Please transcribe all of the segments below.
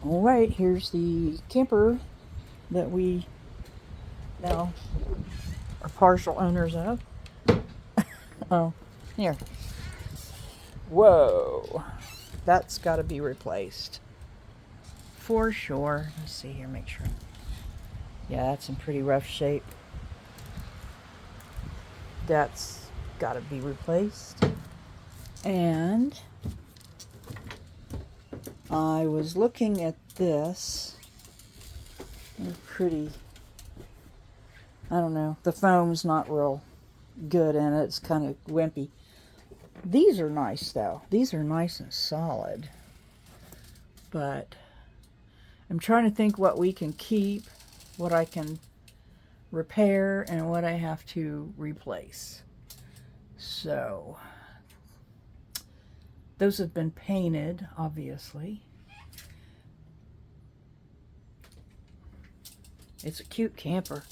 All right, here's the camper that we now are partial owners of. Oh, here. Whoa, that's got to be replaced for sure. Let's see here, make sure. Yeah, that's in pretty rough shape. That's got to be replaced. And I was looking at this. They're pretty, I don't know, the foam's not real good in it. It's kind of wimpy. These are nice though. These are nice and solid. But I'm trying to think what we can keep, what I can repair, and what I have to replace. So those have been painted, obviously. It's a cute camper.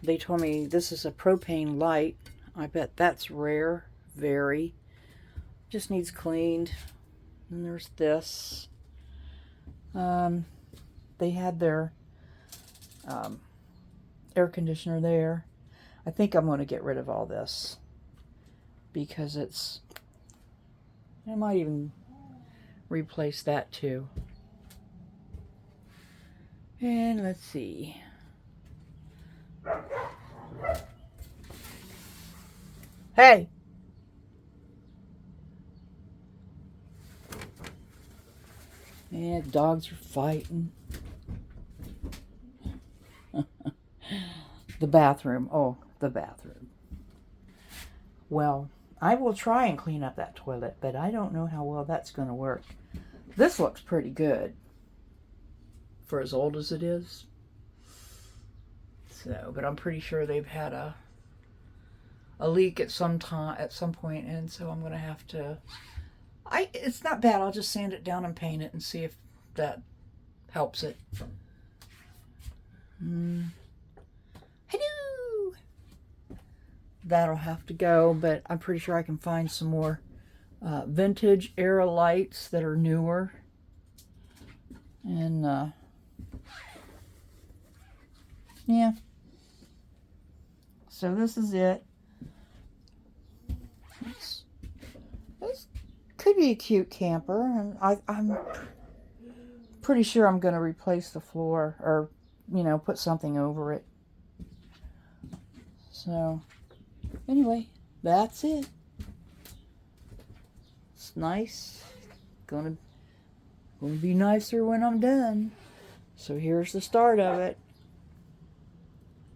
They told me this is a propane light. I bet that's rare, very. Just needs cleaned. And there's this. They had their air conditioner there. I think I'm going to get rid of all this because I might even replace that too. And let's see. Hey! Yeah, dogs are fighting. The bathroom. Oh, the bathroom. Well, I will try and clean up that toilet, but I don't know how well that's going to work. This looks pretty good for as old as it is. So, but I'm pretty sure they've had a leak at some point, and so I'm going to have to. It's not bad. I'll just sand it down and paint it and see if that helps it. Hello. That'll have to go, but I'm pretty sure I can find some more vintage era lights that are newer. And yeah. So this is it. This could be a cute camper, and I'm pretty sure I'm going to replace the floor, or put something over it. So anyway, that's it. It's nice. Gonna be nicer when I'm done. So here's the start of it.